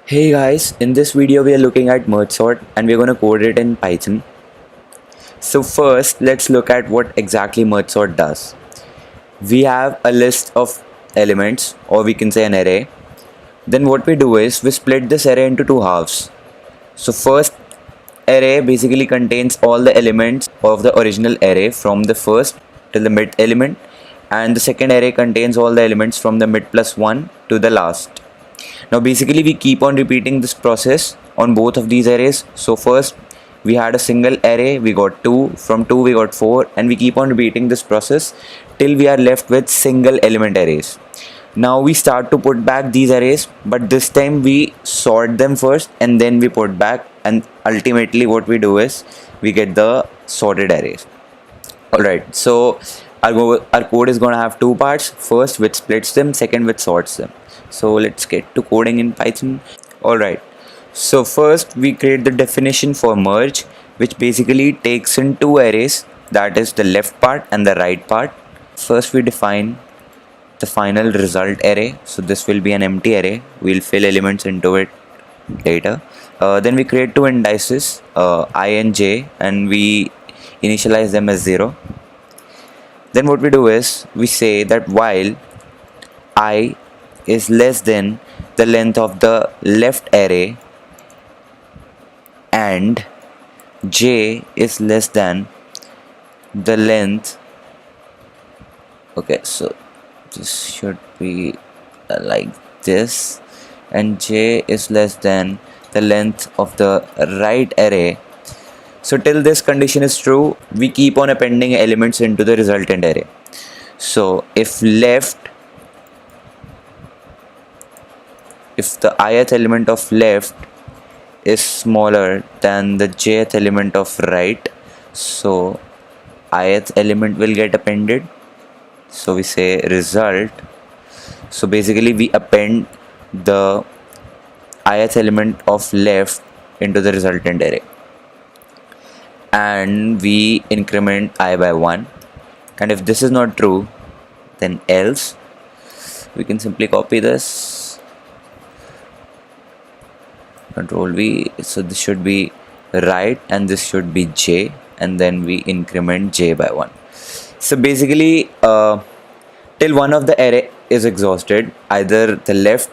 Hey guys, in this video we are looking at merge sort and we're going to code it in Python. So first let's look at what exactly merge sort does. We have a list of elements, or we can say an array. Then what we do is we split this array into two halves. So first array basically contains all the elements of the original array from the first till the mid element, and the second array contains all the elements from the mid plus 1 to the last. Now basically we keep on repeating this process on both of these arrays. So first we had a single array, we got 2, from 2 we got 4, and we keep on repeating this process till we are left with single element arrays. Now we start to put back these arrays, but this time we sort them first and then we put back, and ultimately what we do is we get the sorted arrays. Alright, so our code is going to have two parts. First which splits them, second which sorts them. So let's get to coding in Python. Alright, so first we create the definition for merge, which basically takes in two arrays, that is the left part and the right part. First we define the final result array. So this will be an empty array. We'll fill elements into it later. Then we create two indices, I and j, and we initialize them as 0. Then what we do is we say that while I is less than the length of the left array and j is less than the length. Okay, so this should be like this, and j is less than the length of the right array. So till this condition is true, we keep on appending elements into the resultant array. So if the ith element of left is smaller than the jth element of right, so ith element will get appended. So we say result. So basically we append the ith element of left into the resultant array, and we increment I by 1. And if this is not true, then else. We can simply copy this, Control V. So this should be right and this should be j, and then we increment j by 1. So basically till one of the array is exhausted, either the left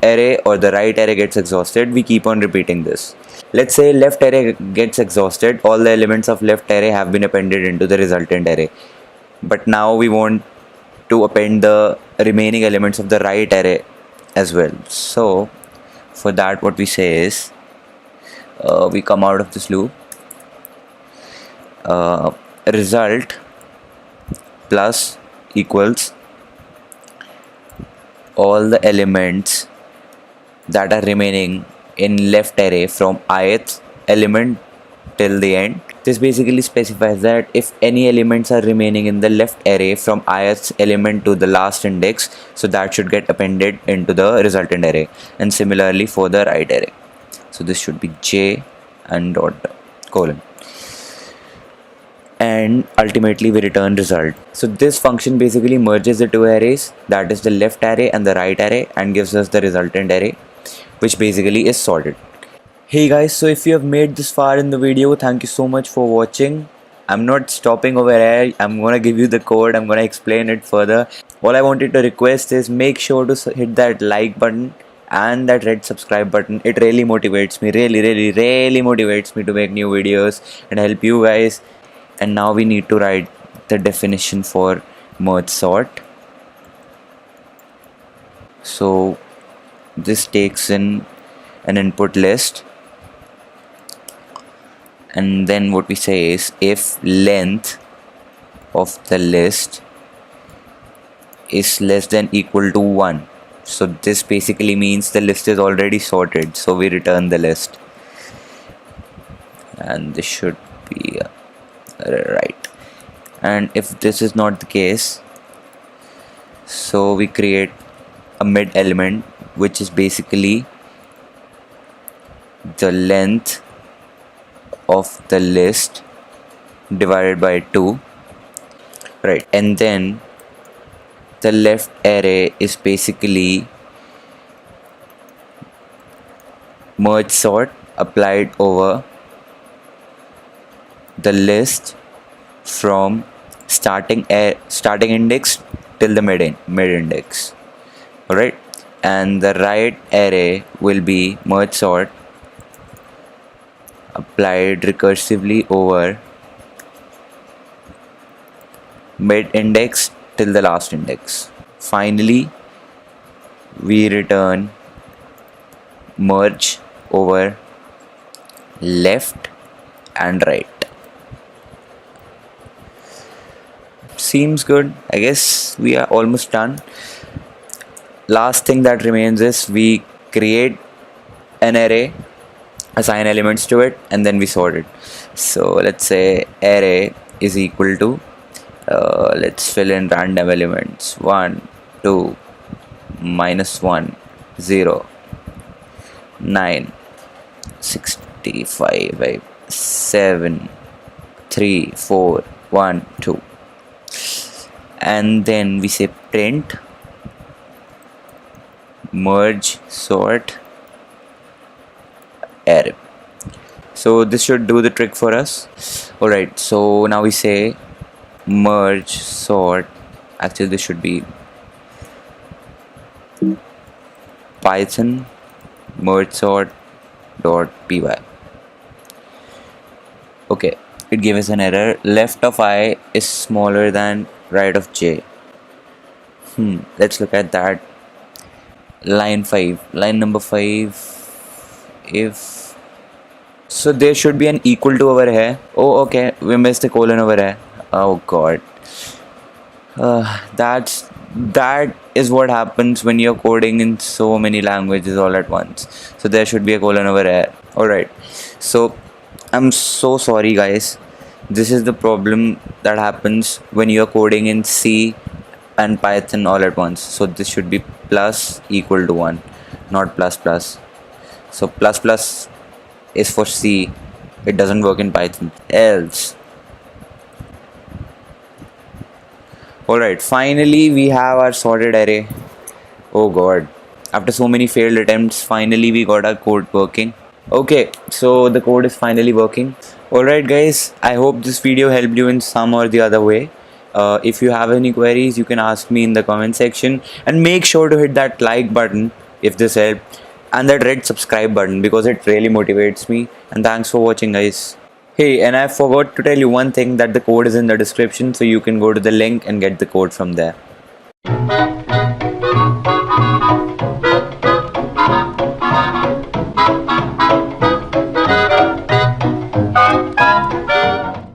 array or the right array gets exhausted, we keep on repeating this. Let's say left array gets exhausted, all the elements of left array have been appended into the resultant array, but now we want to append the remaining elements of the right array as well. So for that what we say is we come out of this loop, result plus equals all the elements that are remaining in left array from ith element till the end. This basically specifies that if any elements are remaining in the left array from ith element to the last index, so that should get appended into the resultant array, and similarly for the right array. So this should be j and dot colon, and ultimately we return result. So this function basically merges the two arrays, that is the left array and the right array, and gives us the resultant array, which basically is sorted. Hey guys, so if you have made this far in the video, thank you so much for watching. I'm not stopping over here. I'm gonna give you the code, I'm gonna explain it further. All I wanted to request is make sure to hit that like button and that red subscribe button. It really motivates me, really motivates me to make new videos and help you guys. And now we need to write the definition for merge sort. So this takes in an input list, and then what we say is if length of the list is less than equal to 1. So this basically means the list is already sorted, so we return the list, and this should be right. And if this is not the case, so we create a mid element, which is basically the length of the list divided by 2, right? And then the left array is basically merge sort applied over the list from starting index till the mid index. Alright, and the right array will be merge sort applied recursively over mid index till the last index. Finally, we return merge over left and right. Seems good. I guess we are almost done. Last thing that remains is we create an array, assign elements to it, and then we sort it. So let's say array is equal to let's fill in random elements 1 2 -1 0 9 65 7 3 4 1 2, and then we say print merge sort array. So this should do the trick for us. Alright, so now we say merge sort, actually this should be python merge sort dot py. Okay, it gave us an error. Left of I is smaller than right of j. Let's look at that. Line number 5, if so there should be an equal to over here. Oh okay, we missed the colon over here. Oh god, that is what happens when you're coding in so many languages all at once. So there should be a colon over here. Alright, so I'm so sorry guys, this is the problem that happens when you're coding in C and Python all at once. So this should be plus equal to 1, not plus plus. So plus plus is for C, it doesn't work in Python. Else. Alright, finally we have our sorted array. Oh god, after so many failed attempts, finally we got our code working. Okay, so the code is finally working. Alright guys, I hope this video helped you in some or the other way. If you have any queries, you can ask me in the comment section, and make sure to hit that like button if this helped, and that red subscribe button because it really motivates me. And thanks for watching guys. Hey, and I forgot to tell you one thing, that the code is in the description, so you can go to the link and get the code from there.